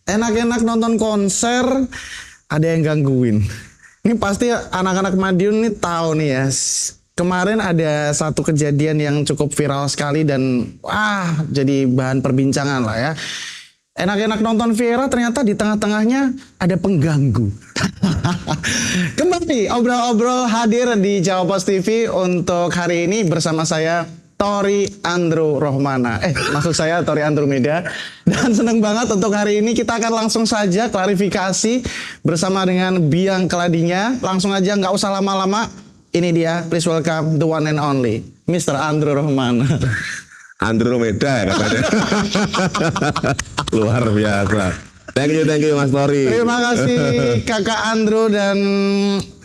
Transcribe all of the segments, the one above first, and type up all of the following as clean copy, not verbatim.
enak-enak nonton konser, ada yang gangguin. Ini pasti anak-anak Madiun nih tahu nih ya. Kemarin ada satu kejadian yang cukup viral sekali dan jadi bahan perbincangan lah ya. Enak-enak nonton Viera, ternyata di tengah-tengahnya ada pengganggu. Kembali obrol-obrol hadir di Jawa Post TV untuk hari ini bersama saya Tori Andrew Rohmana. Maksud saya Tori Andromeda. Dan senang banget untuk hari ini kita akan langsung saja klarifikasi bersama dengan biang keladinya. Langsung aja, nggak usah lama-lama. Ini dia, please welcome the one and only Mr. Andrew Rohmana. Andromeda ya katanya. Luar biasa. Thank you Mas Tori. Terima kasih Kakak Andrew dan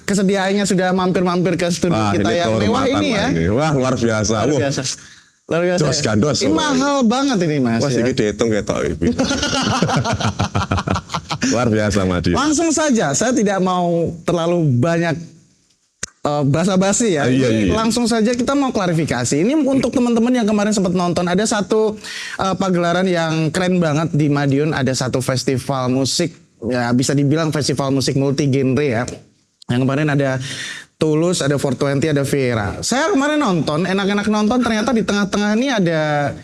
kesediaannya sudah mampir-mampir ke studio kita yang mewah ini ya. Wah, luar biasa. Luar biasa. Luar biasa. Dos gandos. Ini mahal banget ini Mas. Wah, sedikit dihitung ketok ini. Luar biasa Madi. Langsung saja, saya tidak mau terlalu banyak basa-basi ya. Iya. Langsung saja kita mau klarifikasi. Ini untuk teman-teman yang kemarin sempat nonton, ada satu pagelaran yang keren banget di Madiun, ada satu festival musik, ya bisa dibilang festival musik multi genre ya. Yang kemarin ada Tulus, ada 420, ada Viera. Saya kemarin nonton, enak-enak nonton, ternyata di tengah-tengah ini ada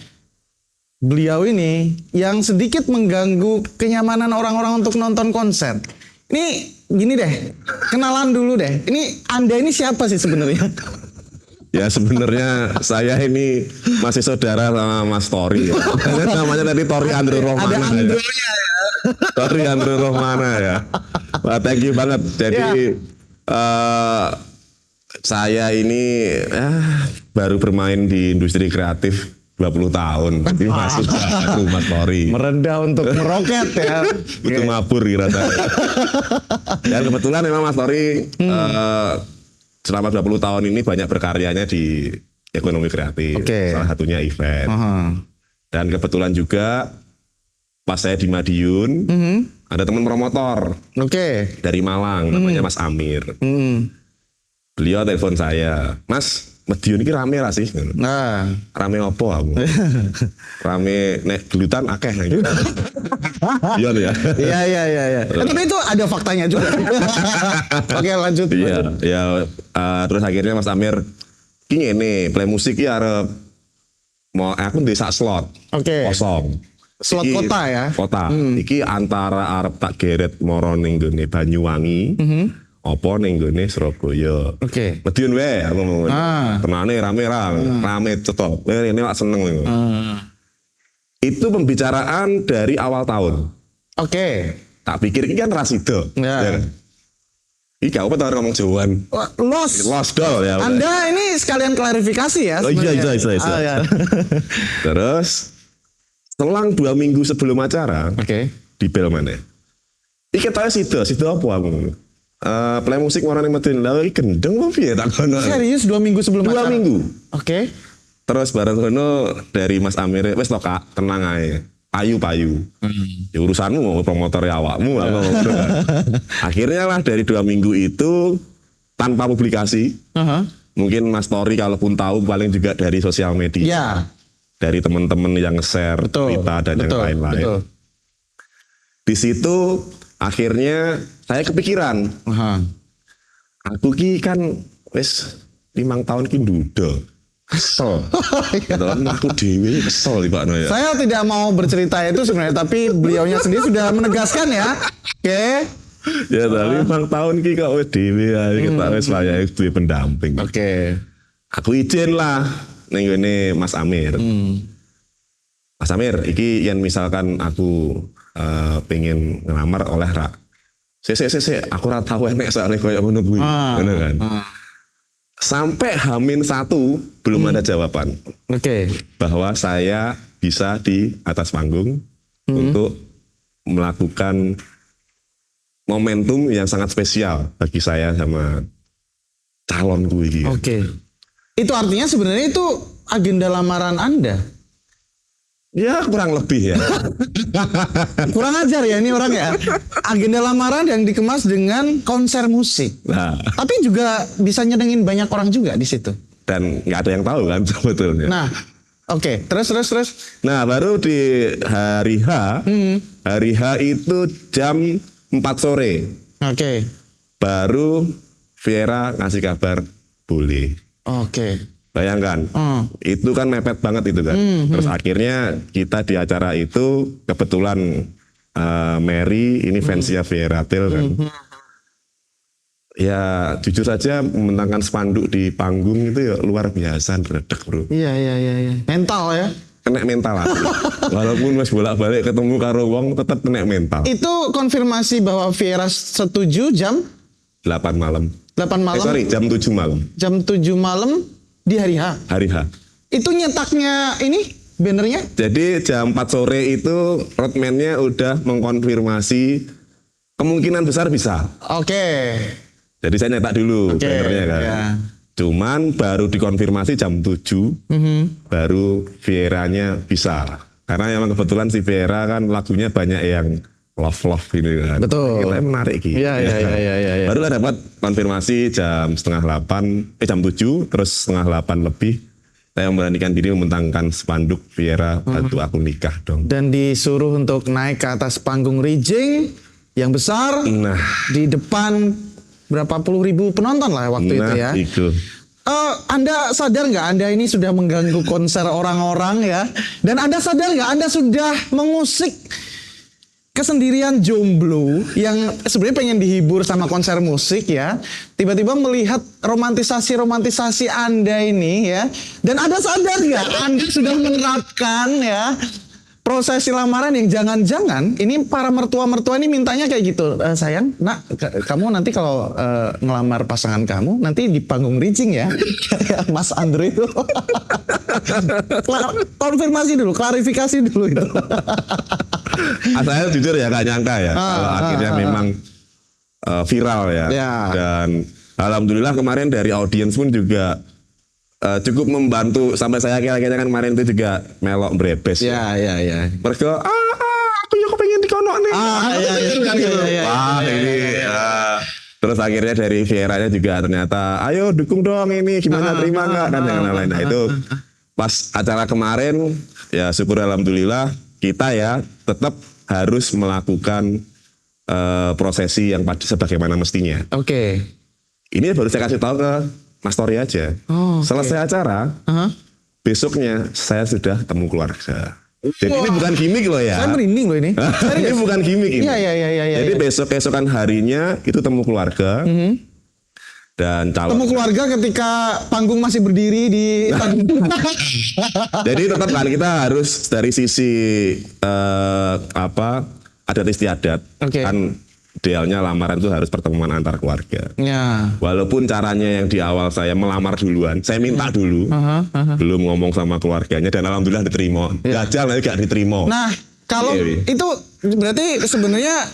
beliau ini yang sedikit mengganggu kenyamanan orang-orang untuk nonton konser. Ini gini deh, kenalan dulu deh. Ini Anda ini siapa sih sebenarnya? Ya sebenarnya saya ini masih saudara sama Mas Tori. Ya. Namanya tadi Tori Andrew Rohmana. Ada Andrew-nya ya. Tori Andrew Rohmana ya. Wah, thank you banget. Jadi saya ini baru bermain di industri kreatif 20 tahun. Jadi masih baru Mas Tori. Merendah untuk meroket ya. Butuh mabur kira saya. Dan kebetulan memang Mas Tori selama 20 tahun ini banyak berkaryanya di ekonomi kreatif. Salah satunya event. Dan kebetulan juga pas saya di Madiun, ada teman promotor dari Malang, namanya Mas Amir. Beliau telepon saya, Mas, Madiun ini rame lah sih. Rame apa kamu? Rame nek gelutan akeh. Iya ya. Iya. Tapi itu ada faktanya juga. Oke, lanjut. Iya. Terus akhirnya Mas Amir, ini play musik ya arep mau aku desa slot. Kosong. Slot iki, kota ya. Kota. Iki antara arep tak geret moro ning gone Banyuwangi. Apa ning gone Surabaya. Madiun wae aku ngomong. Tenane rame cetok. Ini lak seneng. Itu pembicaraan dari awal tahun. Tak pikir ini kan rasido. Iki apa tau ngomong Jawaan. Lost doll ya. Anda ini sekalian klarifikasi ya. Iya. Terus selang 2 minggu sebelum acara, di bel mana? Iki tahu sido apa aku? Play musik warna Madiun lah, gendeng apa ya tak kono. Serius 2 minggu sebelum acara? 2 minggu. Terus bareng kono dari Mas Amir, wes toh Kak, tenang aja. Payu. Ya urusanmu promotor awakmu. Akhirnya lah dari 2 minggu itu tanpa publikasi. Mungkin Mas Tori kalaupun tahu paling juga dari sosial media. Dari teman-teman yang share berita dan yang lain-lain. Di situ akhirnya saya kepikiran. Aku ki kan wis 5 tahun ki nduda. Kesel. Aku dewi kesel Pak Noya. Saya tidak mau bercerita itu sebenarnya, tapi beliaunya sendiri sudah menegaskan ya. Ya tadi 5 tahun ki kok wis dewi ya, kita wis layak duwe pendamping. Aku izin lah ning ngene Mas Amir. Mas Amir, iki yang misalkan aku pengen ngelamar oleh rak. Aku ora tau enek soalnya koyo ngono kuwi. Ngono kan. Sampai H-1 belum ada jawaban. Bahwa saya bisa di atas panggung untuk melakukan momentum yang sangat spesial bagi saya sama calon gue. Itu artinya sebenarnya itu agenda lamaran Anda? Ya kurang lebih ya. Kurang ajar ya ini orang ya. Agenda lamaran yang dikemas dengan konser musik. Tapi juga bisa nyenengin banyak orang juga di situ. Dan nggak ada yang tahu kan sebetulnya. Oke, terus. Nah, baru di hari H, hari H itu jam 4 sore. Oke. Baru Viera ngasih kabar boleh. Oke. Bayangkan, itu kan mepet banget itu kan. Terus akhirnya kita di acara itu kebetulan Mary ini fansnya Viera Tail kan. Ya jujur saja membentangkan spanduk di panggung itu ya luar biasa, redek bro. Iya. Mental ya. Kena mental aku. Walaupun mas bolak-balik ketemu karo wong tetap kena mental. Itu konfirmasi bahwa Viera setuju jam 8 malam. 8 malam. Jam 7 malam. Jam 7 malam di hari H. Hari H. Itu nyetaknya ini bannernya? Jadi jam 4 sore itu roadman-nya udah mengkonfirmasi kemungkinan besar bisa. Oke. Jadi saya nyetak dulu bannernya kan. Ya. Cuman baru dikonfirmasi jam 7, baru Vieranya bisa. Karena memang kebetulan si Viera kan lagunya banyak yang love gitu kan. Betul. Kita menarik gitu. Iya. Baru lah dapat konfirmasi jam setengah 8, jam 7, terus setengah 8 lebih. Saya memberanikan diri membentangkan spanduk Viera bantu aku nikah dong. Dan disuruh untuk naik ke atas panggung rigging yang besar. Nah, Di depan berapa puluh ribu penonton lah waktu itu ya. Itu. Anda sadar nggak Anda ini sudah mengganggu konser orang-orang ya? Dan Anda sadar nggak Anda sudah mengusik kesendirian jomblo yang sebenarnya pengen dihibur sama konser musik ya, tiba-tiba melihat romantisasi Anda ini ya, dan Anda sadar nggak Anda sudah menerapkan ya prosesi lamaran yang jangan-jangan ini para mertua-mertua ini mintanya kayak gitu, sayang, nak, kamu nanti kalau ngelamar pasangan kamu nanti di panggung rigging ya, kayak Mas Andre itu. Konfirmasi dulu, klarifikasi dulu itu. Saya jujur ya gak nyangka ya kalau akhirnya memang viral ya. Dan alhamdulillah kemarin dari audiens pun juga cukup membantu sampai saya kira-kira kan kemarin itu juga melok brebes. Iya. Mereka aku juga pengen dikonok nih. Ini. Terus akhirnya dari Vieranya juga ternyata ayo dukung dong ini gimana terima nggak dan yang lain-lain. Nah itu pas acara kemarin ya syukur alhamdulillah kita ya tetap harus melakukan prosesi yang sebagaimana mestinya. Oke. Ini baru saya kasih tahu ke Mas Tori aja. Selesai acara, besoknya saya sudah temu keluarga. Jadi ini bukan gimmick loh ya. Saya merinding loh ini. Ini bukan gimmick ini. Iya. Jadi besok-besokan harinya itu temu keluarga. Dan calon. Temu keluarga ketika panggung masih berdiri di. Jadi tetap kan kita harus dari sisi adat istiadat. Kan idealnya lamaran itu harus pertemuan antar keluarga. Ya. Walaupun caranya yang di awal saya melamar duluan, saya minta dulu, belum ngomong sama keluarganya dan alhamdulillah diterima. Gagal nanti gak diterima. Nah, kalau itu berarti sebenarnya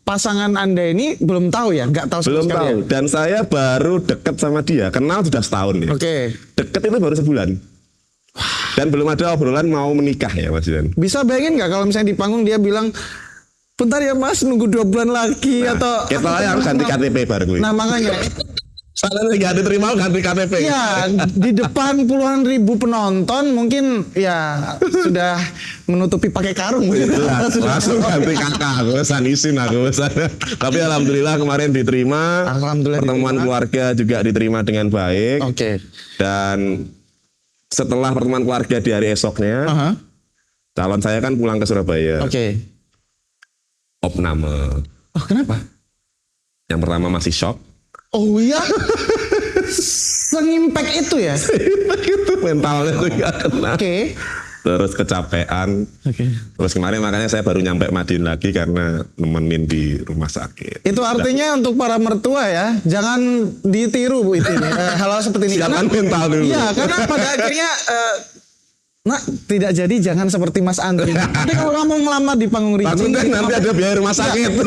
pasangan Anda ini belum tahu ya, nggak tahu belum tahu. Ya? Dan saya baru deket sama dia, kenal sudah setahun ya. Oke. Deket itu baru sebulan. Dan belum ada obrolan mau menikah ya Mas Dian. Bisa bayangin nggak kalau misalnya di panggung dia bilang bentar ya Mas, nunggu 2 bulan lagi atau kita yang ganti KTP baru. Nah makanya soalnya nggak diterima ganti KTP. Ya di depan puluhan ribu penonton mungkin ya sudah menutupi pakai karung. Langsung ganti kakak, aku pesan izin aku pesan. Tapi alhamdulillah kemarin diterima. Alhamdulillah. Pertemuan keluarga juga diterima dengan baik. Oke. Dan setelah pertemuan keluarga di hari esoknya, calon saya kan pulang ke Surabaya. Oke. Opname. Oh kenapa? Yang pertama masih shock. Oh iya. Sengimpact itu ya? Sengimpact itu mentalnya tuh gak kena. Oke. Terus kecapean. Terus kemarin makanya saya baru nyampe Madiun lagi karena nemenin di rumah sakit. Itu artinya untuk para mertua ya, jangan ditiru Bu itu. Hal-hal seperti ini. Siapkan mental dulu. Iya, karena pada akhirnya nak tidak jadi jangan seperti Mas Andri. Nanti kalau kamu ngelamar di panggung rigging nanti ada biaya rumah sakit.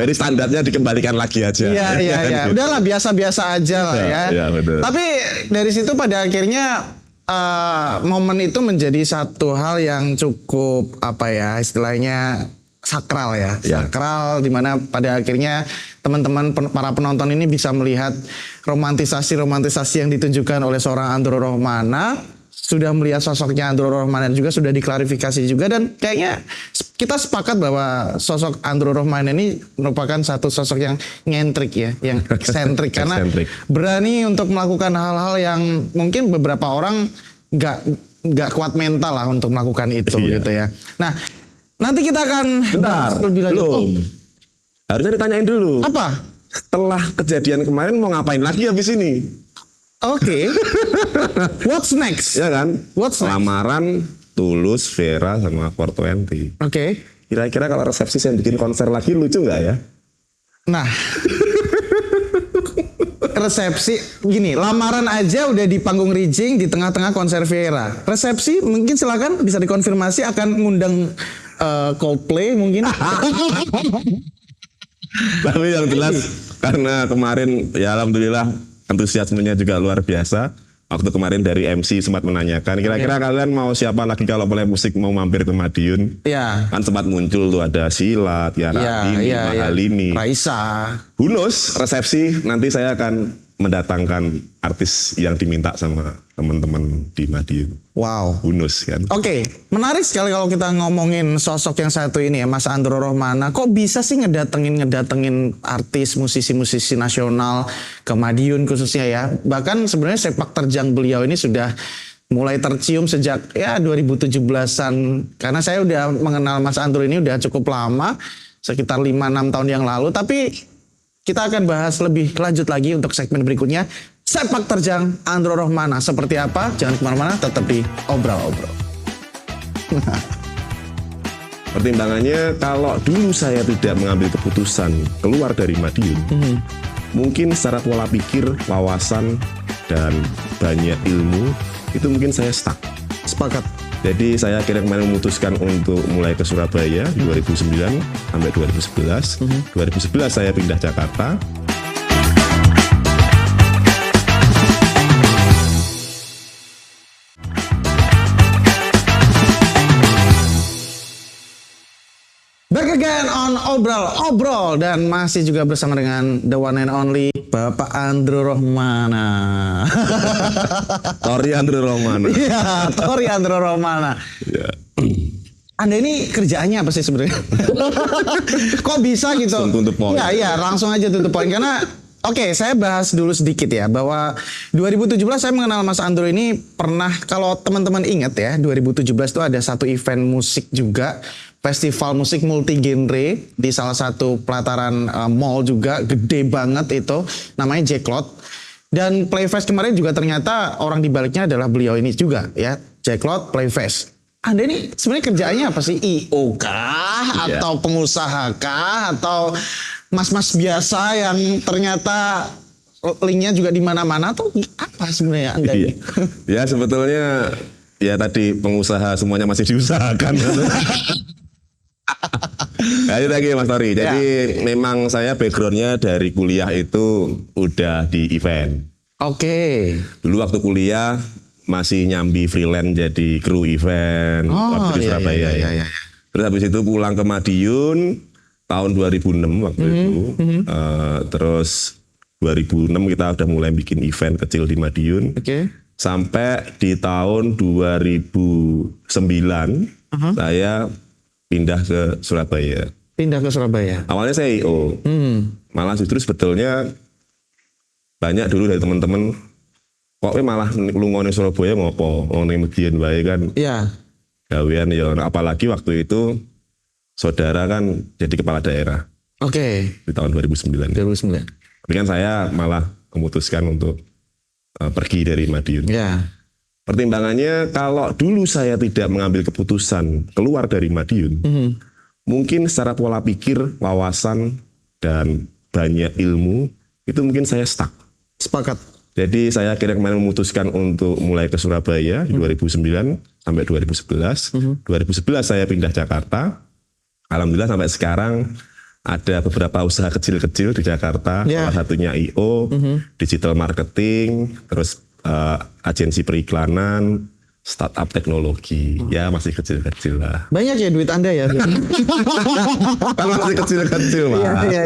Jadi standarnya dikembalikan lagi aja. Iya. Udahlah biasa-biasa aja lah ya. Iya, betul. Tapi dari situ pada akhirnya momen itu menjadi satu hal yang cukup istilahnya sakral ya. Sakral dimana pada akhirnya teman-teman para penonton ini bisa melihat romantisasi yang ditunjukkan oleh seorang Andro Rohmana. Sudah melihat sosoknya Andro Rohmana juga sudah diklarifikasi juga, dan kayaknya kita sepakat bahwa sosok Andro Rohmana ini merupakan satu sosok yang nyentrik ya, yang eksentrik karena berani untuk melakukan hal-hal yang mungkin beberapa orang nggak kuat mental lah untuk melakukan itu gitu ya. Nah, nanti kita akan lebih lanjut. Harusnya ditanyain dulu. Apa? Setelah kejadian kemarin mau ngapain lagi habis ini? Oke. What's next? Ya kan? What's next? Lamaran, Tulus, Vera sama 420. Oke. Kira-kira kalau resepsi saya bikin konser lagi lucu nggak ya? Nah, resepsi gini, lamaran aja udah di panggung Rijing di tengah-tengah konser Vera. Resepsi mungkin silakan bisa dikonfirmasi akan ngundang Coldplay mungkin. Tapi yang jelas karena kemarin ya alhamdulillah antusiasmenya juga luar biasa. Waktu kemarin dari MC sempat menanyakan, kira-kira kalian mau siapa lagi kalau boleh musik mau mampir ke Madiun? Ya. Kan sempat muncul tuh ada Sila, Tiara Andini, Mahalini, Raisa. Hunus, resepsi nanti saya akan mendatangkan artis yang diminta sama teman-teman di Madiun. Wow. Hunus kan. Oke, menarik sekali kalau kita ngomongin sosok yang satu ini ya, Mas Andro Rohmana. Kok bisa sih ngedatengin artis, musisi-musisi nasional ke Madiun khususnya ya. Bahkan sebenarnya sepak terjang beliau ini sudah mulai tercium sejak ya 2017-an. Karena saya udah mengenal Mas Andro ini udah cukup lama, sekitar 5-6 tahun yang lalu. Tapi kita akan bahas lebih lanjut lagi untuk segmen berikutnya. Sepak terjang Andro Rohmana seperti apa? Jangan kemana-mana, tetap di Obrol-Obrol. Pertimbangannya kalau dulu saya tidak mengambil keputusan keluar dari Madiun, mungkin secara pola pikir, wawasan, dan banyak ilmu, itu mungkin saya stuck. Sepakat. Jadi saya akhirnya kemarin memutuskan untuk mulai ke Surabaya 2009 sampai 2011. 2011 saya pindah Jakarta. Back again on Obrol dan masih juga bersama dengan the one and only Bapak Andro Rohmana. Tori Andro Rohmana. Iya, Tori Andro Rohmana. Ya. Anda ini kerjaannya apa sih sebenarnya? Kok bisa gitu? Langsung tutup poin. Iya, langsung aja tutup poin karena oke, saya bahas dulu sedikit ya bahwa 2017 saya mengenal Mas Andro ini pernah, kalau teman-teman ingat ya, 2017 itu ada satu event musik juga, festival musik multi genre di salah satu pelataran mall juga, gede banget itu, namanya Jacklot. Dan Playfest kemarin juga ternyata orang di baliknya adalah beliau ini juga ya, Jacklot Playfest. Anda ini sebenarnya kerjaannya apa sih? IO kah? Atau pengusaha kah? Atau mas-mas biasa yang ternyata linknya juga di mana-mana, tuh apa sebenarnya Anda ini? Ya sebetulnya ya tadi pengusaha semuanya masih diusahakan. Lanjut lagi Mas Tori. Jadi memang saya backgroundnya dari kuliah itu udah di event. Oke. Dulu waktu kuliah masih nyambi freelance jadi kru event waktu di Surabaya ya. Terus habis itu pulang ke Madiun tahun 2006 waktu itu. Terus 2006 kita udah mulai bikin event kecil di Madiun. Sampai di tahun 2009 saya pindah ke Surabaya. Pindah ke Surabaya. Awalnya saya IO. Malah justru sebetulnya banyak dulu dari teman-teman, kok malah lungonin Surabaya ngopo, ngomongin Madiun wae kan. Iya. Gawean ya, apalagi waktu itu saudara kan jadi kepala daerah. Oke. Di tahun 2009. Tapi kan saya malah memutuskan untuk pergi dari Madiun. Ya. Pertimbangannya kalau dulu saya tidak mengambil keputusan keluar dari Madiun, mungkin secara pola pikir, wawasan, dan banyak ilmu, itu mungkin saya stuck. Sepakat. Jadi saya akhirnya kemarin memutuskan untuk mulai ke Surabaya 2009 sampai 2011. 2011 saya pindah Jakarta. Alhamdulillah sampai sekarang ada beberapa usaha kecil-kecil di Jakarta. Salah satunya IO, digital marketing, terus agensi periklanan, startup teknologi. Ya masih kecil-kecil lah. Banyak ya duit Anda ya? Kan masih kecil-kecil Mas. Iya,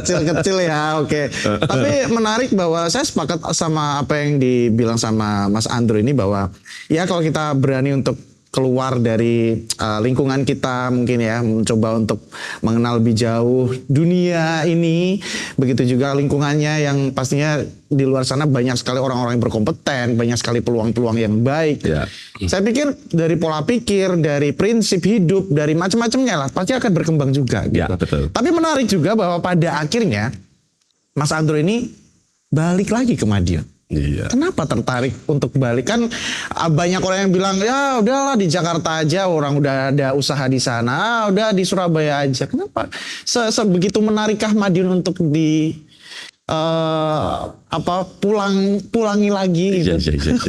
kecil-kecil ya, oke. Tapi menarik bahwa saya sepakat sama apa yang dibilang sama Mas Andrew ini bahwa ya kalau kita berani untuk keluar dari lingkungan kita mungkin ya, mencoba untuk mengenal lebih jauh dunia ini, begitu juga lingkungannya yang pastinya di luar sana banyak sekali orang-orang yang berkompeten, banyak sekali peluang-peluang yang baik. Ya. Saya pikir dari pola pikir, dari prinsip hidup, dari macam-macamnya lah, pasti akan berkembang juga. Gitu. Ya, betul. Tapi menarik juga bahwa pada akhirnya Mas Andrew ini balik lagi ke Madiun. Iya. Kenapa tertarik untuk balik? Kan banyak orang yang bilang ya udahlah di Jakarta aja, orang udah ada usaha di sana, udah di Surabaya aja. Kenapa sebegitu menarikkah Madiun untuk pulangi lagi gitu? Iya.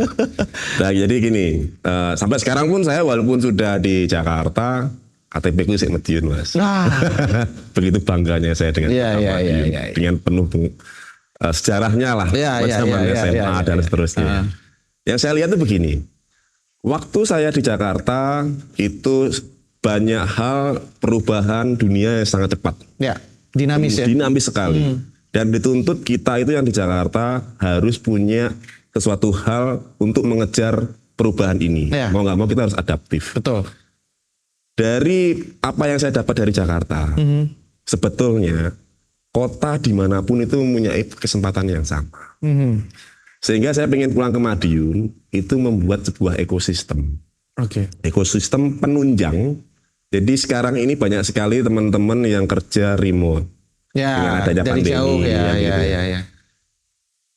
Nah, jadi gini, sampai sekarang pun saya walaupun sudah di Jakarta, KTP ku sih Madiun Mas. Nah. Begitu bangganya saya dengan Madiun, dengan penuh sejarahnya lah, zaman SMA dan seterusnya. Yang saya lihat itu begini, waktu saya di Jakarta itu banyak hal perubahan dunia yang sangat cepat. Ya, dinamis ya. Dinamis sekali. Dan dituntut kita itu yang di Jakarta harus punya sesuatu hal untuk mengejar perubahan ini. Ya. Mau nggak mau kita harus adaptif. Betul. Dari apa yang saya dapat dari Jakarta, sebetulnya kota dimanapun itu mempunyai kesempatan yang sama. Sehingga saya ingin pulang ke Madiun, itu membuat sebuah ekosistem. Oke. Ekosistem penunjang. Jadi sekarang ini banyak sekali teman-teman yang kerja remote. Ya, dengan adanya dari pandemi. jauh ya.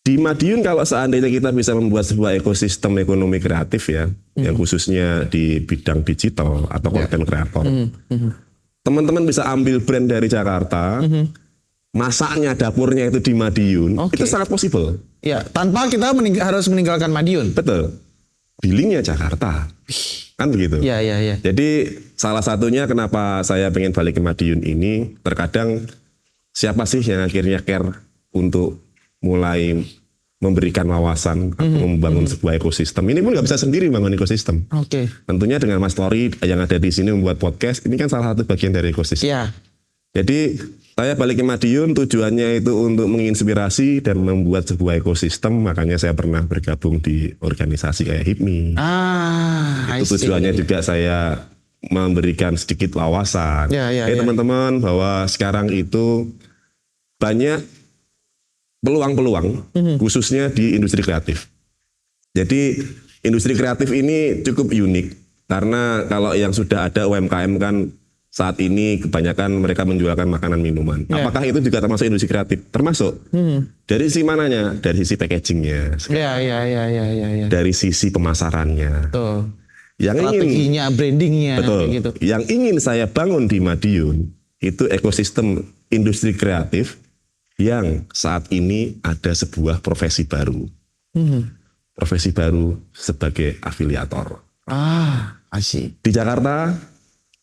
Di Madiun kalau seandainya kita bisa membuat sebuah ekosistem ekonomi kreatif ya, yang khususnya di bidang digital atau content creator. Teman-teman bisa ambil brand dari Jakarta, masaknya dapurnya itu di Madiun, itu sangat possible. Ya, tanpa kita harus meninggalkan Madiun. Betul. Billingnya Jakarta. Kan begitu. Iya. Jadi salah satunya kenapa saya pengen balik ke Madiun ini, terkadang siapa sih yang akhirnya care untuk mulai memberikan wawasan atau membangun sebuah ekosistem. Ini pun nggak bisa sendiri membangun ekosistem. Oke. Tentunya dengan Mas Tori yang ada di sini membuat podcast, ini kan salah satu bagian dari ekosistem. Iya. Jadi saya balik ke Madiun tujuannya itu untuk menginspirasi dan membuat sebuah ekosistem. Makanya saya pernah bergabung di organisasi kayak HIPMI. Itu tujuannya juga saya memberikan sedikit wawasan. Teman-teman bahwa sekarang itu banyak peluang-peluang khususnya di industri kreatif. Jadi industri kreatif ini cukup unik karena kalau yang sudah ada UMKM kan saat ini kebanyakan mereka menjualkan makanan minuman. Apakah itu juga termasuk industri kreatif? Termasuk. Dari sisi mananya? Dari sisi packagingnya. Iya. Dari sisi pemasarannya. Betul. Yang strateginya, brandingnya. Betul. Gitu. Yang ingin saya bangun di Madiun itu ekosistem industri kreatif yang saat ini ada sebuah profesi baru. Profesi baru sebagai afiliator. Asyik. Di Jakarta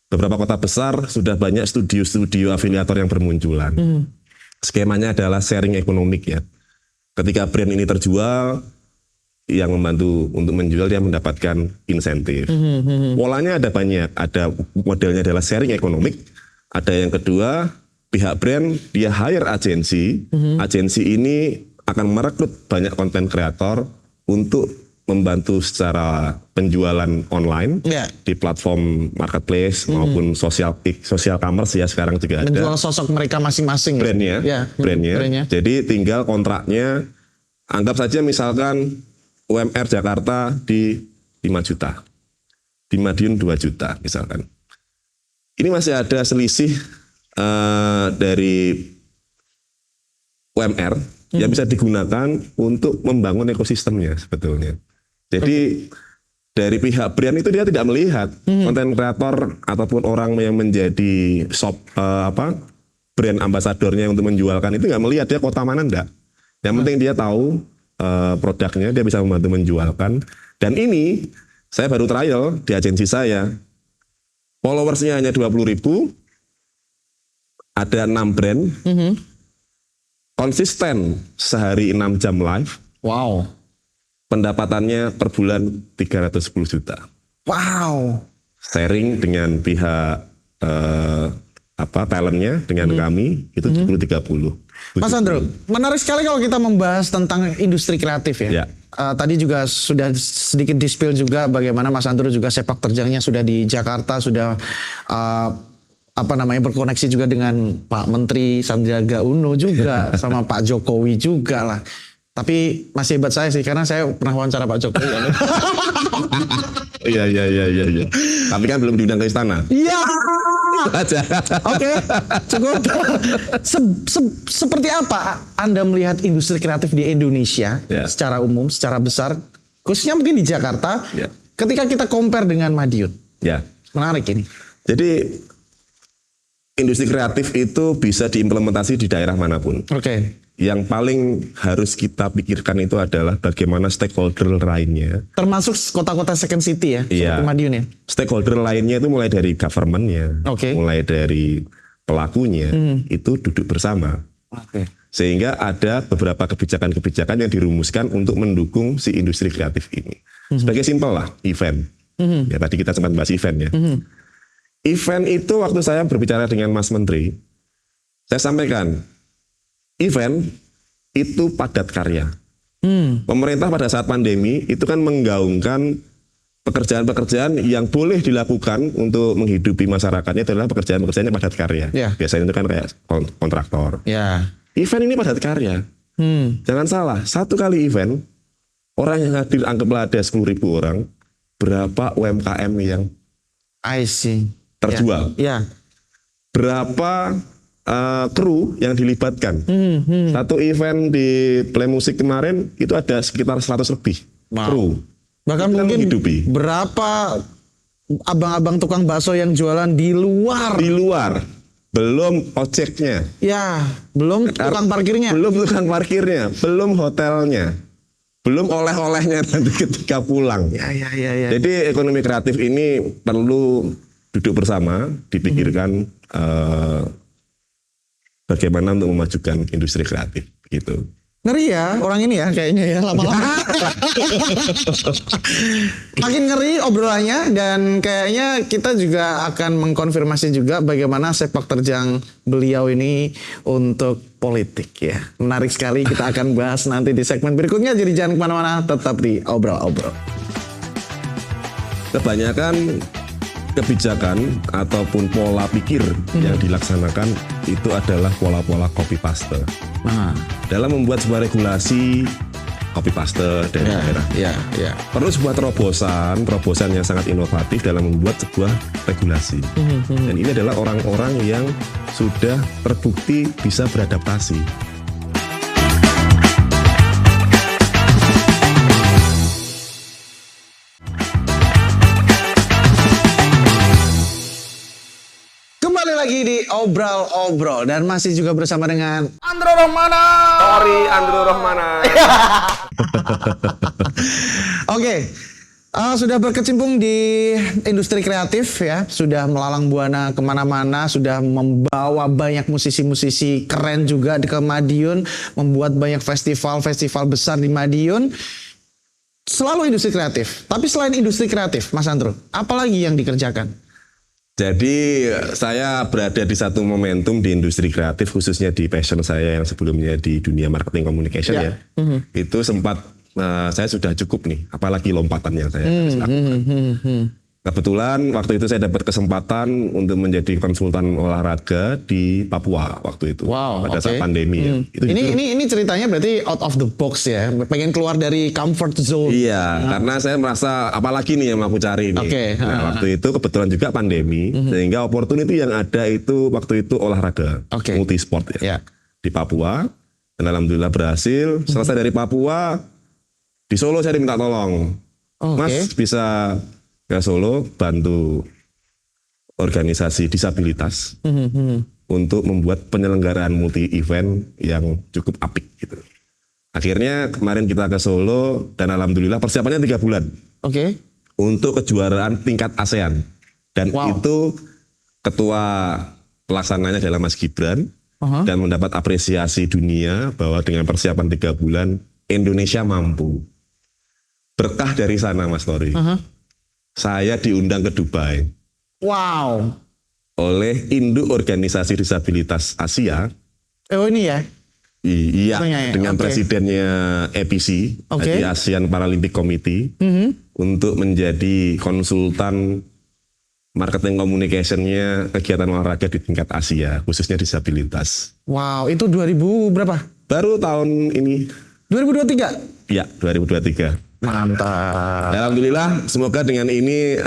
beberapa kota besar sudah banyak studio-studio afiliator yang bermunculan. Skemanya adalah sharing ekonomik ya. Ketika brand ini terjual, yang membantu untuk menjual dia mendapatkan insentif. Polanya ada banyak. Ada modelnya adalah sharing ekonomik. Ada yang kedua, pihak brand dia hire agensi. Agensi ini akan merekrut banyak konten kreator untuk membantu secara penjualan online di platform marketplace maupun social commerce ya sekarang juga ada. Menjual sosok mereka masing-masing. Brandnya. Jadi tinggal kontraknya, anggap saja misalkan UMR Jakarta di 5 juta. Di Madiun 2 juta misalkan. Ini masih ada selisih dari UMR yang bisa digunakan untuk membangun ekosistemnya sebetulnya. Jadi dari pihak brand itu dia tidak melihat konten kreator ataupun orang yang menjadi brand ambasadornya untuk menjualkan itu nggak melihat dia kota mana enggak. Yang penting dia tahu produknya, dia bisa membantu menjualkan. Dan ini saya baru trial di agensi saya. Followersnya hanya 20.000, ada 6 brand, konsisten sehari 6 jam live. Wow. Pendapatannya per bulan 310 juta. Wow. Sharing dengan pihak talentnya dengan kami itu 70-30. Mas Andro, menarik sekali kalau kita membahas tentang industri kreatif ya. Ya. Tadi juga sudah sedikit di-spill juga bagaimana Mas Andro juga sepak terjangnya sudah di Jakarta, sudah berkoneksi juga dengan Pak Menteri Sandiaga Uno juga sama Pak Jokowi juga lah. Tapi masih hebat saya sih karena saya pernah wawancara Pak Jokowi. Iya. Tapi kan belum diundang ke istana. Iya. Aja. Oke, cukup. Seperti apa Anda melihat industri kreatif di Indonesia secara umum, secara besar, khususnya mungkin di Jakarta, ketika kita compare dengan Madiun? Ya. Menarik ini. Jadi industri kreatif itu bisa diimplementasi di daerah manapun. Oke. Yang paling harus kita pikirkan itu adalah bagaimana stakeholder lainnya. Termasuk kota-kota second city ya, seperti Madiun ya. Stakeholder lainnya itu mulai dari government-nya, mulai dari pelakunya, itu duduk bersama. Sehingga ada beberapa kebijakan-kebijakan yang dirumuskan untuk mendukung si industri kreatif ini. Sebagai simpel lah, event. Ya tadi kita sempat bahas event ya. Event itu waktu saya berbicara dengan Mas Menteri, saya sampaikan, event itu padat karya. Pemerintah pada saat pandemi itu kan menggaungkan pekerjaan-pekerjaan yang boleh dilakukan untuk menghidupi masyarakatnya adalah pekerjaan-pekerjaan yang padat karya. Biasanya itu kan kayak kontraktor. Event ini padat karya. Jangan salah, satu kali event, orang yang hadir anggaplah ada 10.000 orang, berapa UMKM yang terjual? Berapa kru yang dilibatkan. Satu event di Play Music kemarin itu ada sekitar 100 lebih kru. Bahkan itu mungkin menghidupi. Berapa abang-abang tukang bakso yang jualan di luar. Belum ojeknya. Belum tukang parkirnya. Belum hotelnya. Belum oleh-olehnya nanti ketika pulang. Jadi ekonomi kreatif ini perlu duduk bersama, dipikirkan bagaimana untuk memajukan industri kreatif gitu. Ngeri ya orang ini ya kayaknya ya lama-lama. Makin ngeri obrolannya dan kayaknya kita juga akan mengkonfirmasi juga bagaimana sepak terjang beliau ini untuk politik ya. Menarik sekali, kita akan bahas nanti di segmen berikutnya. Jadi jangan kemana-mana, tetap di Obrol-Obrol. Kebanyakan kebijakan ataupun pola pikir yang dilaksanakan itu adalah pola-pola copy paste. Dalam membuat sebuah regulasi copy paste dari daerah. Perlu sebuah terobosan yang sangat inovatif dalam membuat sebuah regulasi. Dan ini adalah orang-orang yang sudah terbukti bisa beradaptasi. Lagi di Obrol-Obrol dan masih juga bersama dengan Andro Rohmana. Oke. Sudah berkecimpung di industri kreatif ya, sudah melalang buana kemana-mana, sudah membawa banyak musisi-musisi keren juga ke Madiun, membuat banyak festival-festival besar di Madiun. Selalu industri kreatif. Tapi selain industri kreatif, Mas Andro, apalagi yang dikerjakan? Jadi saya berada di satu momentum di industri kreatif, khususnya di passion saya yang sebelumnya di dunia marketing communication ya. Itu sempat saya sudah cukup nih, apalagi lompatan yang saya lakukan. Kebetulan waktu itu saya dapat kesempatan untuk menjadi konsultan olahraga di Papua waktu itu. Pada saat pandemi ya. Itu ini ceritanya berarti out of the box ya, pengen keluar dari comfort zone. Iya, karena saya merasa apalagi nih yang aku cari nih. Waktu itu kebetulan juga pandemi, sehingga opportunity yang ada itu waktu itu olahraga, multisport ya. Di Papua, dan alhamdulillah berhasil. Selesai dari Papua, di Solo saya diminta tolong, Mas bisa ke Solo bantu organisasi disabilitas untuk membuat penyelenggaraan multi event yang cukup apik gitu. Akhirnya kemarin kita ke Solo dan alhamdulillah persiapannya 3 bulan. Untuk kejuaraan tingkat ASEAN dan itu ketua pelaksananya adalah Mas Gibran dan mendapat apresiasi dunia bahwa dengan persiapan 3 bulan Indonesia mampu. berkah dari sana Mas Tori. Saya diundang ke Dubai Wow. oleh Induk Organisasi Disabilitas Asia. Oh ini ya. Iya, Maksudnya ya, dengan oke. presidennya APC, Oke. jadi ASEAN Paralympic Committee, untuk menjadi konsultan marketing communication-nya kegiatan olahraga di tingkat Asia, khususnya disabilitas. Wow, itu 2000 berapa? Baru tahun ini, 2023. ya 2023. Mantap. Alhamdulillah, semoga dengan ini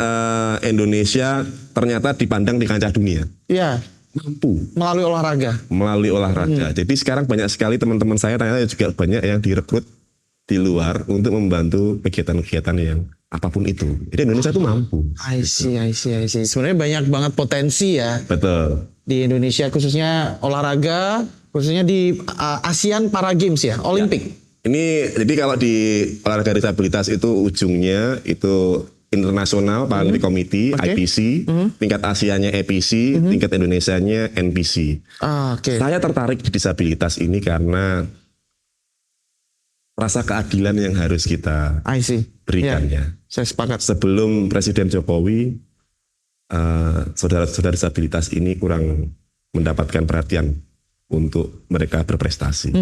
Indonesia ternyata dipandang di kancah dunia. Iya, Mampu melalui olahraga. melalui olahraga. Jadi sekarang banyak sekali teman-teman saya ternyata juga banyak yang direkrut di luar untuk membantu kegiatan-kegiatan yang apapun itu. Jadi Indonesia itu mampu. I see. Sebenarnya banyak banget potensi ya Betul. di Indonesia, khususnya olahraga, khususnya di ASEAN Para Games ya, Olimpik. Ini jadi kalau di olahraga disabilitas itu ujungnya itu internasional Paralympic Committee, Oke. IPC, tingkat Asianya APC, tingkat Indonesianya NPC. Oke. Saya tertarik di disabilitas ini karena rasa keadilan yang harus kita I see. berikannya. Ya, saya sepakat. Sebelum Presiden Jokowi, saudara-saudara disabilitas ini kurang mendapatkan perhatian untuk mereka berprestasi.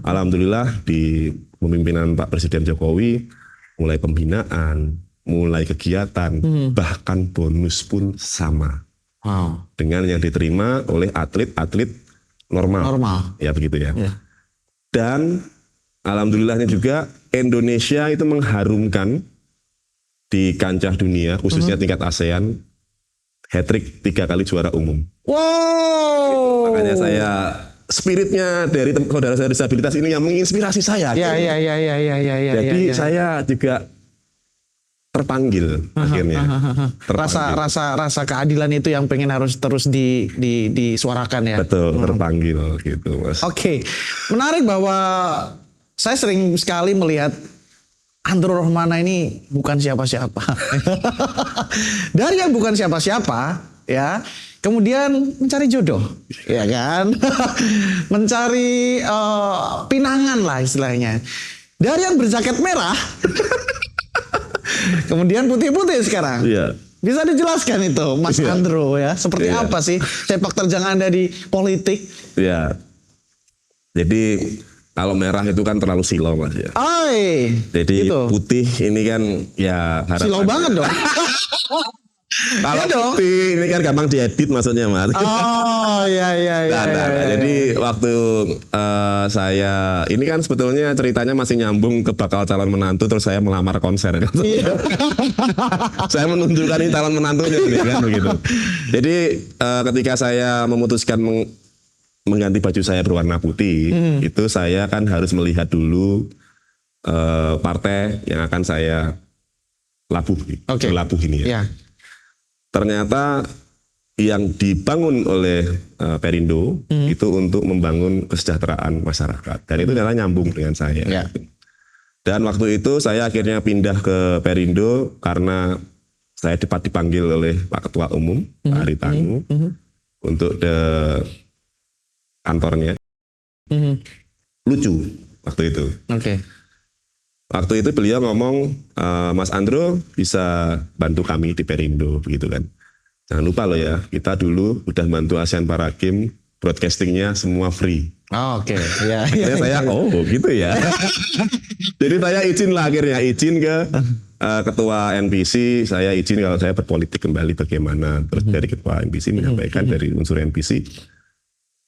Alhamdulillah di pemimpinan Pak Presiden Jokowi, mulai pembinaan, mulai kegiatan, bahkan bonus pun sama Wow. dengan yang diterima oleh atlet-atlet normal. Ya begitu ya. Ya. Dan alhamdulillahnya juga Indonesia itu mengharumkan di kancah dunia, khususnya tingkat ASEAN, hat-trick 3 kali juara umum. Wow. Makanya saya spiritnya dari saudara-saudara disabilitas ini yang menginspirasi saya. Ya. Jadi saya juga terpanggil akhirnya. Rasa keadilan itu yang pengen harus terus disuarakan ya. Betul, terpanggil gitu, Mas. Oke, menarik bahwa saya sering sekali melihat Andro Rohmana ini bukan siapa-siapa. Dari yang bukan siapa-siapa, ya, kemudian mencari jodoh, ya kan, mencari pinangan lah istilahnya. Dari yang berjaket merah, kemudian putih-putih sekarang. Iya. Bisa dijelaskan itu, Mas Iya. Andro ya, seperti Iya. apa sih sepak terjang Anda di politik? Ya. Jadi kalau merah itu kan terlalu silau, Mas ya. Oi, Jadi gitu. putih ini kan ya Silau banget dong. Kalau Iya dong. putih ini kan gampang diedit maksudnya, Mas. Oh, iya. Jadi waktu saya ini kan sebetulnya ceritanya masih nyambung ke bakal calon menantu, terus saya melamar konser. Iya. Saya menunjukkan ini calon menantunya nih, kan begitu. Jadi ketika saya memutuskan mengganti baju saya berwarna putih, itu saya kan harus melihat dulu partai yang akan saya Oke. labuh ini ya. Ya. Ternyata yang dibangun oleh Perindo itu untuk membangun kesejahteraan masyarakat, dan itu ternyata nyambung dengan saya. Ya. Dan waktu itu saya akhirnya pindah ke Perindo karena saya dipanggil oleh Pak Ketua Umum Pak Haritanu untuk kantornya. Lucu waktu itu. Oke. Waktu itu beliau ngomong, Mas Andro bisa bantu kami di Perindo, begitu kan. Jangan lupa loh ya, kita dulu udah bantu ASEAN Para Games, broadcastingnya semua free. Oh, oke. Ya. Akhirnya saya, oh gitu ya. Jadi saya izin ke ketua NPC, saya izin kalau saya berpolitik kembali bagaimana. Terus dari ketua NPC menyampaikan dari unsur NPC,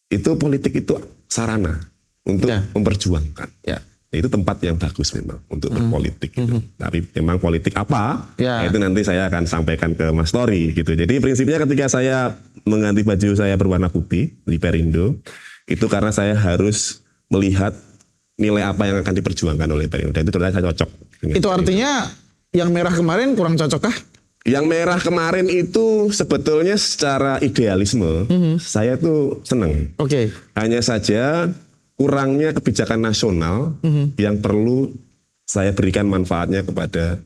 itu politik itu sarana untuk memperjuangkan. Ya. Itu tempat yang bagus memang untuk berpolitik gitu. Tapi memang politik apa? Ya. Itu nanti saya akan sampaikan ke Mas Tori gitu. Jadi prinsipnya ketika saya mengganti baju saya berwarna putih di Perindo, itu karena saya harus melihat nilai apa yang akan diperjuangkan oleh Perindo. Dan itu ternyata saya cocok. Itu artinya yang merah kemarin kurang cocok kah? Yang merah kemarin itu sebetulnya secara idealisme saya tuh seneng. Oke. Hanya saja kurangnya kebijakan nasional yang perlu saya berikan manfaatnya kepada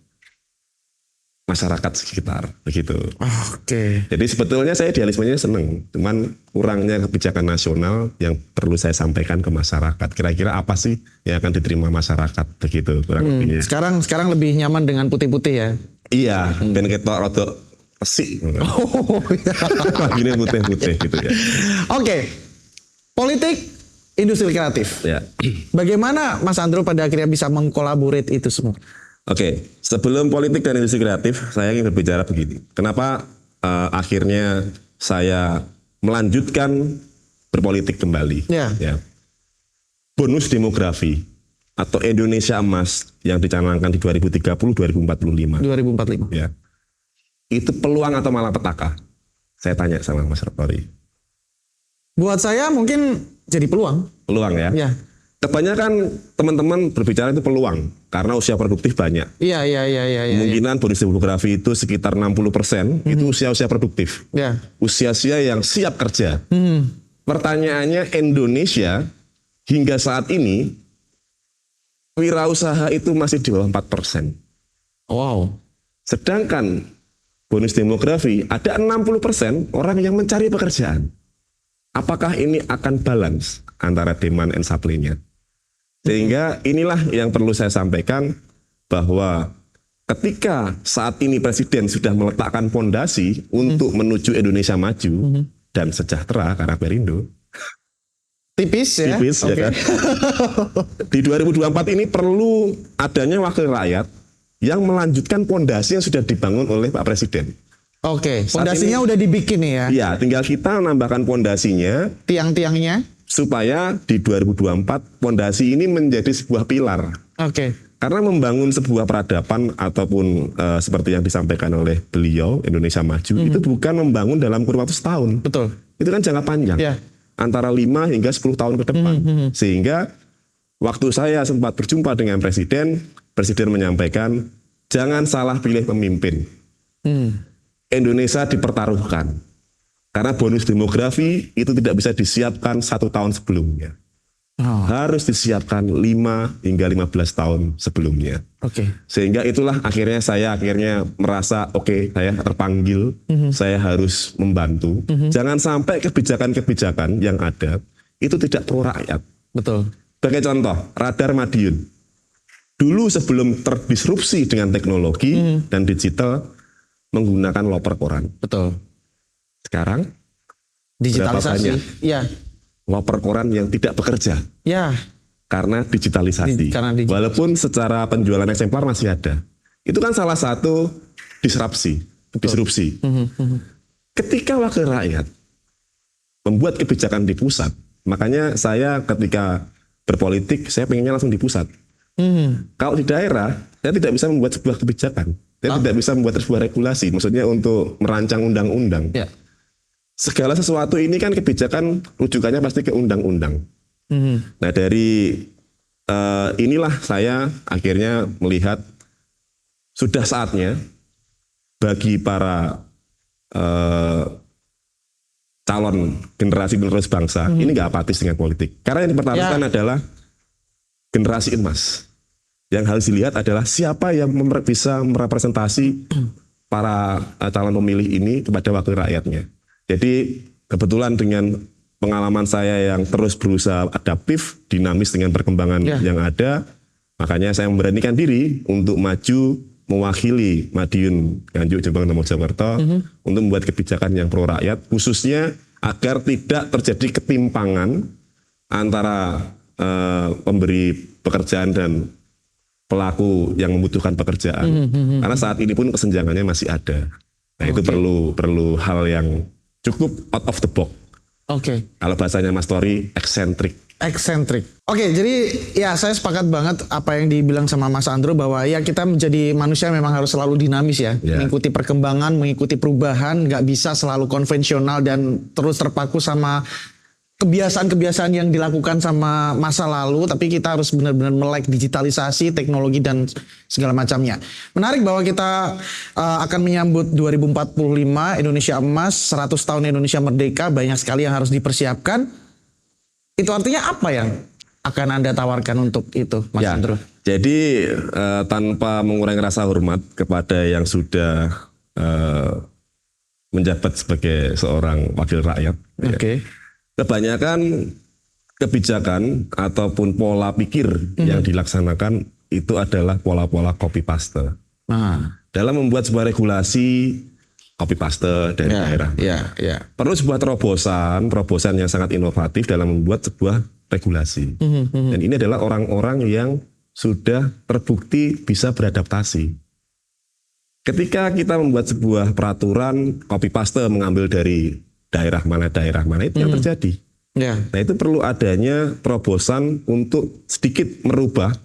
masyarakat sekitar begitu. Oke. Jadi sebetulnya saya idealismenya seneng, cuman kurangnya kebijakan nasional yang perlu saya sampaikan ke masyarakat. Kira-kira apa sih yang akan diterima masyarakat begitu kurang lebihnya. Sekarang lebih nyaman dengan putih-putih ya. Iya, ben ketok rada resik. Oh, iya. Gini putih-putih gitu ya. Oke. Politik, industri kreatif. Ya. Bagaimana Mas Andro pada akhirnya bisa mengkolaborate itu semua? Oke, sebelum politik dan industri kreatif, saya ingin berbicara begini. Kenapa akhirnya saya melanjutkan berpolitik kembali? Ya. Ya. Bonus demografi atau Indonesia Emas yang dicanangkan di 2030-2045. 2045. Ya. Itu peluang atau malapetaka? Saya tanya sama Mas Rotori. Buat saya mungkin jadi peluang. Peluang ya? Ya. Kebanyakan teman-teman berbicara itu peluang karena usia produktif banyak. Iya. Kemungkinan bonus demografi itu sekitar 60% itu usia-usia produktif. Ya. Usia-usia yang siap kerja. Pertanyaannya Indonesia hingga saat ini wirausaha itu masih di bawah 4%. Wow. Sedangkan bonus demografi ada 60% orang yang mencari pekerjaan. Apakah ini akan balance antara demand and supply-nya? Sehingga inilah yang perlu saya sampaikan bahwa ketika saat ini Presiden sudah meletakkan fondasi untuk menuju Indonesia maju dan sejahtera karena Perindo. Tipis ya? Tipis ya kan? Di 2024 ini perlu adanya wakil rakyat yang melanjutkan fondasi yang sudah dibangun oleh Pak Presiden. Oke, fondasinya udah dibikin nih ya? Iya, tinggal kita menambahkan fondasinya. Tiang-tiangnya? Supaya di 2024 fondasi ini menjadi sebuah pilar. Oke. Karena membangun sebuah peradaban ataupun seperti yang disampaikan oleh beliau Indonesia Maju itu bukan membangun dalam kurun waktu setahun. Betul. Itu kan jangka panjang. Ya. Antara 5 hingga 10 tahun ke depan. Sehingga waktu saya sempat berjumpa dengan Presiden menyampaikan jangan salah pilih pemimpin. Indonesia dipertaruhkan. Karena bonus demografi itu tidak bisa disiapkan 1 tahun sebelumnya. Harus disiapkan 5 hingga 15 tahun sebelumnya. Oke. Sehingga itulah saya akhirnya merasa oke, saya terpanggil, saya harus membantu. Jangan sampai kebijakan-kebijakan yang ada itu tidak pro rakyat. Betul. Sebagai contoh, radar Madiun. Dulu sebelum terdisrupsi dengan teknologi dan digital menggunakan loper koran. Betul. Sekarang Digitalisasi. Iya. loper koran yang tidak bekerja Ya. karena digitalisasi. Walaupun secara penjualan eksemplar masih ada. Itu kan salah satu disrupsi. Ketika wakil rakyat membuat kebijakan di pusat, makanya saya ketika berpolitik saya pengennya langsung di pusat. Kalau di daerah, saya tidak bisa membuat sebuah kebijakan. Saya tidak bisa membuat sebuah regulasi, maksudnya untuk merancang undang-undang. Ya. Segala sesuatu ini kan kebijakan rujukannya pasti ke undang-undang. Nah dari inilah saya akhirnya melihat sudah saatnya bagi para calon generasi penerus bangsa ini nggak apatis dengan politik. Karena yang dipertaruhkan adalah generasi emas. Yang harus dilihat adalah siapa yang bisa merepresentasi para calon pemilih ini kepada wakil rakyatnya. Jadi kebetulan dengan pengalaman saya yang terus berusaha adaptif, dinamis dengan perkembangan yang ada, makanya saya memberanikan diri untuk maju mewakili Madiun, Nganjuk, Jombang, dan Mojokerto untuk membuat kebijakan yang pro rakyat, khususnya agar tidak terjadi ketimpangan antara pemberi pekerjaan dan pelaku yang membutuhkan pekerjaan. Karena saat ini pun kesenjangannya masih ada. Nah itu perlu hal yang cukup out of the box. Kalau bahasanya Mas Tori, eksentrik. Oke, jadi ya saya sepakat banget apa yang dibilang sama Mas Andro bahwa ya kita menjadi manusia memang harus selalu dinamis ya. Mengikuti perkembangan, mengikuti perubahan, nggak bisa selalu konvensional dan terus terpaku sama kebiasaan-kebiasaan yang dilakukan sama masa lalu, tapi kita harus benar-benar melek digitalisasi, teknologi dan segala macamnya. Menarik bahwa kita akan menyambut 2045 Indonesia Emas, 100 tahun Indonesia Merdeka, banyak sekali yang harus dipersiapkan. Itu artinya apa yang akan Anda tawarkan untuk itu, Mas Andro? Jadi tanpa mengurangi rasa hormat kepada yang sudah menjabat sebagai seorang wakil rakyat, Oke. kebanyakan kebijakan ataupun pola pikir yang dilaksanakan itu adalah pola-pola copy paste. Nah, Dalam membuat sebuah regulasi copy paste dari daerah. ya. Perlu sebuah terobosan yang sangat inovatif dalam membuat sebuah regulasi. Dan ini adalah orang-orang yang sudah terbukti bisa beradaptasi. Ketika kita membuat sebuah peraturan copy paste mengambil dari daerah mana itu yang terjadi. Ya. Nah, itu perlu adanya terobosan untuk sedikit merubah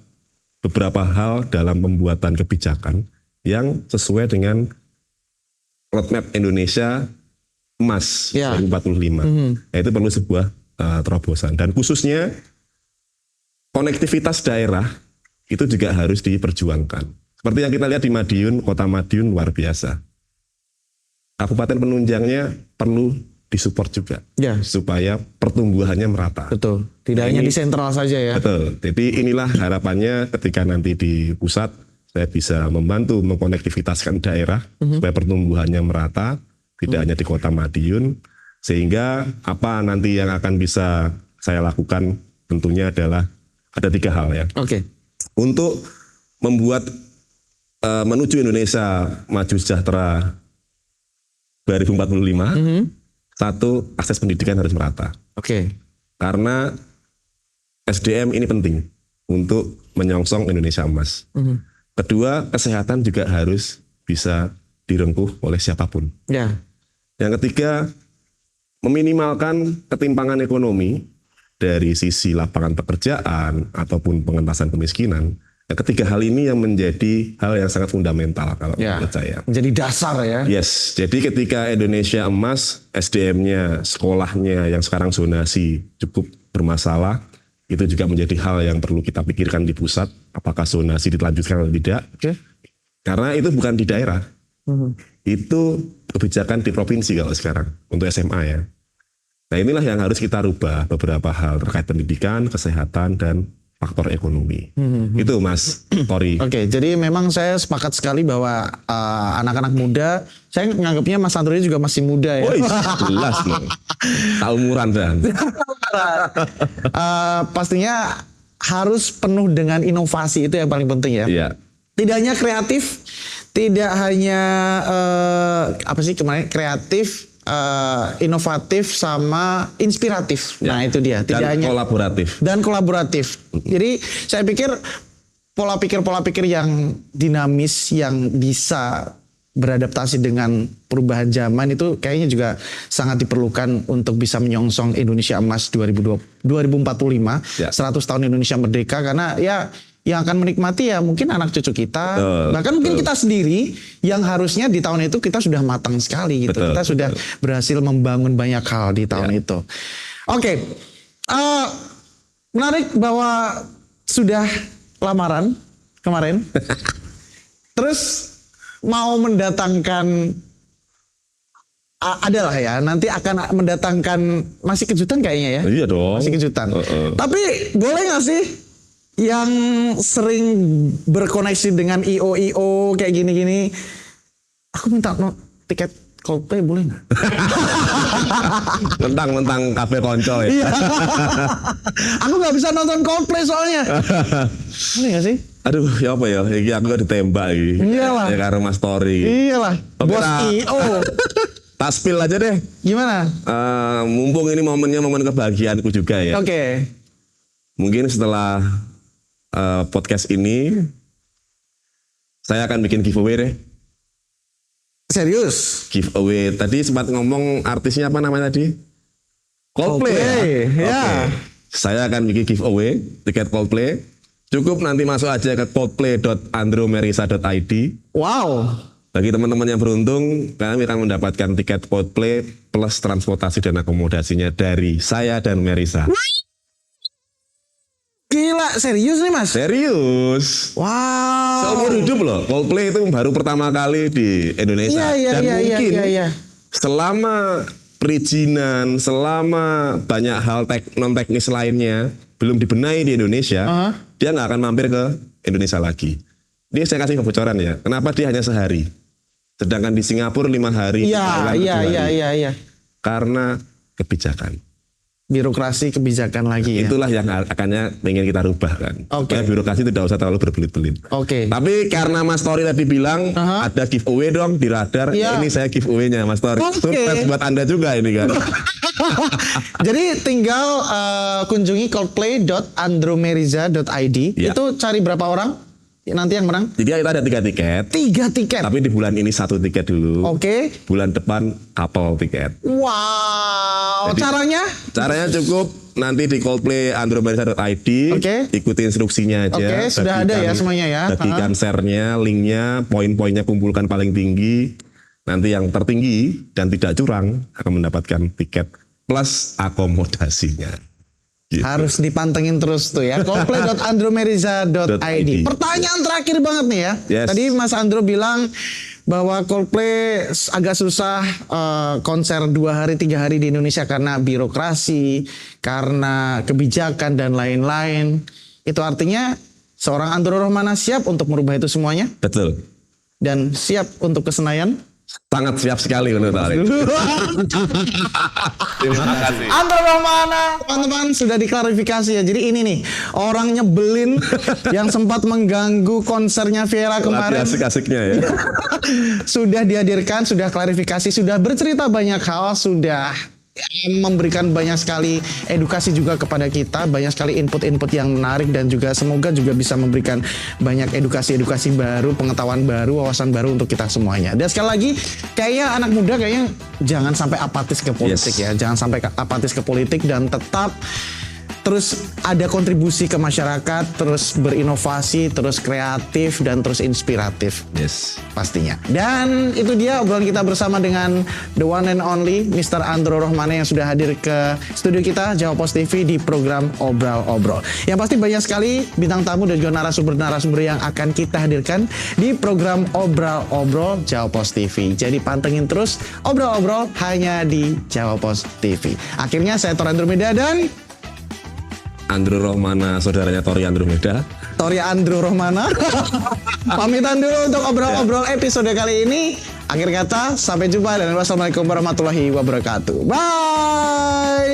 beberapa hal dalam pembuatan kebijakan yang sesuai dengan roadmap Indonesia Emas 2045. Nah, itu perlu sebuah terobosan, dan khususnya konektivitas daerah itu juga harus diperjuangkan. Seperti yang kita lihat di Madiun, kota Madiun luar biasa. Kabupaten penunjangnya perlu disupport juga, supaya pertumbuhannya merata. Betul. Tidak hanya di sentral saja ya. Betul. Jadi inilah harapannya ketika nanti di pusat saya bisa membantu mengkonektivitaskan daerah supaya pertumbuhannya merata, tidak hanya di kota Madiun, sehingga apa nanti yang akan bisa saya lakukan tentunya adalah ada 3 hal ya. Oke. Untuk membuat menuju Indonesia maju sejahtera 2045, satu, akses pendidikan harus merata. Oke. Karena SDM ini penting untuk menyongsong Indonesia Emas. Kedua, kesehatan juga harus bisa direngkuh oleh siapapun. Ya. Yang ketiga, meminimalkan ketimpangan ekonomi dari sisi lapangan pekerjaan ataupun pengentasan kemiskinan. Yang ketiga hal ini yang menjadi hal yang sangat fundamental kalau menurut saya. Menjadi dasar ya. Yes, jadi ketika Indonesia Emas, SDM-nya, sekolahnya yang sekarang zonasi cukup bermasalah, itu juga menjadi hal yang perlu kita pikirkan di pusat, apakah zonasi dilanjutkan atau tidak. Karena itu bukan di daerah, itu kebijakan di provinsi kalau sekarang, untuk SMA ya. Nah inilah yang harus kita rubah, beberapa hal terkait pendidikan, kesehatan, dan faktor ekonomi. Itu Mas Tori. Oke, jadi memang saya sepakat sekali bahwa anak-anak muda, saya menganggapnya Mas Antoni juga masih muda ya. Oh, jelas loh. Taumuran kan. Pastinya harus penuh dengan inovasi, itu yang paling penting ya. Iya. Tidak hanya kreatif, tidak hanya kreatif, inovatif sama inspiratif. Nah, itu dia. Tidak dan hanya kolaboratif. Jadi saya pikir pola pikir yang dinamis, yang bisa beradaptasi dengan perubahan zaman itu kayaknya juga sangat diperlukan untuk bisa menyongsong Indonesia Emas 2045, 100 tahun Indonesia Merdeka, karena ya yang akan menikmati ya mungkin anak cucu kita, bahkan mungkin kita sendiri yang harusnya di tahun itu kita sudah matang sekali gitu. Kita sudah berhasil membangun banyak hal di tahun itu. Oke. Menarik bahwa sudah lamaran kemarin. Terus mau mendatangkan adalah ya, nanti akan mendatangkan masih kejutan kayaknya ya. Iya dong. Masih kejutan. Tapi boleh nggak sih yang sering berkoneksi dengan IO kayak gini-gini, aku minta tiket Coldplay boleh nggak? Tentang kafe konco ya. Iya. Aku nggak bisa nonton Coldplay soalnya. Boleh nggak sih? Aduh, ya apa ya? Iki aku udah ditembak iki. Iyalah. Ya karo Mas Tori. Iyalah. Bos IO. Tak spill aja deh. Gimana? Mumpung ini momennya momen kebahagiaanku juga ya. Oke. Mungkin setelah podcast ini saya akan bikin giveaway deh. Serius? Giveaway. Tadi sempat ngomong artisnya apa namanya tadi? Coldplay. Ya. Saya akan bikin giveaway tiket Coldplay. Cukup nanti masuk aja ke coldplay.andromerisa.id. Wow. Bagi teman-teman yang beruntung, kami akan mendapatkan tiket Coldplay plus transportasi dan akomodasinya dari saya dan Merisa. Gila, serius nih Mas? Serius. Wow. Seumur hidup loh. Coldplay itu baru pertama kali di Indonesia. Dan mungkin selama perizinan, selama banyak hal non teknis lainnya belum dibenahi di Indonesia, dia nggak akan mampir ke Indonesia lagi. Ini saya kasih kebocoran ya. Kenapa dia hanya sehari? Sedangkan di Singapura 5 hari. Iya, iya. Karena kebijakan. Birokrasi kebijakan lagi ya. Itulah yang akannya pengen kita rubah kan. Oke. Supaya birokrasi tidak usah terlalu berbelit-belit. Oke. Tapi karena Mas Tori tadi bilang ada giveaway dong di radar. Iya. Ini saya giveaway-nya Mas Tori. Oke. Surprise buat Anda juga ini kan. Jadi tinggal kunjungi coldplay.andromeriza.id. Ya. Itu cari berapa orang nanti yang menang? Jadi kita ada 3 tiket. 3 tiket. Tapi di bulan ini 1 tiket dulu. Oke. Bulan depan couple tiket. Wow. Jadi, Caranya? cukup nanti di coldplay.andromeriza.id. Oke. Ikuti instruksinya aja. Oke, sudah ada ya semuanya ya. Bagikan share-nya, linknya, poin-poinnya kumpulkan paling tinggi. Nanti yang tertinggi dan tidak curang akan mendapatkan tiket plus akomodasinya. Gitu. Harus dipantengin terus tuh ya. coldplay.andromeriza.id. Pertanyaan terakhir banget nih ya. Yes. Tadi Mas Andro bilang bahwa Coldplay agak susah konser 2 hari 3 hari di Indonesia karena birokrasi, karena kebijakan dan lain-lain. Itu artinya seorang Andro Rohmana siap untuk merubah itu semuanya Betul. dan siap untuk ke Senayan. Sangat siap sekali menurut Ari. Terima kasih. Andro Rohmana, teman-teman sudah diklarifikasi ya. Jadi ini nih orang nyebelin yang sempat mengganggu konsernya Viera kemarin. Asik-asiknya ya. Sudah dihadirkan, sudah klarifikasi, sudah bercerita banyak hal, sudah memberikan banyak sekali edukasi juga kepada kita, banyak sekali input-input yang menarik dan juga semoga juga bisa memberikan banyak edukasi-edukasi baru, pengetahuan baru, wawasan baru untuk kita semuanya. Dan sekali lagi, kayaknya anak muda kayaknya jangan sampai apatis ke politik ya, jangan sampai apatis ke politik dan tetap terus ada kontribusi ke masyarakat, terus berinovasi, terus kreatif dan terus inspiratif. Yes. Pastinya. Dan itu dia obrolan kita bersama dengan the one and only Mr. Andro Rohmana yang sudah hadir ke studio kita Jawa Post TV di program Obrol-Obrol. Yang pasti banyak sekali bintang tamu dan juga narasumber-narasumber yang akan kita hadirkan di program Obrol-Obrol Jawa Post TV. Jadi pantengin terus Obrol-Obrol hanya di Jawa Post TV. Akhirnya saya Tor Andromeda dan Andro Rohmana, saudaranya Tori Andromeda. Tori Andro Rohmana. Pamitan dulu untuk obrol-obrol episode kali ini. Akhir kata, sampai jumpa dan wassalamualaikum warahmatullahi wabarakatuh. Bye.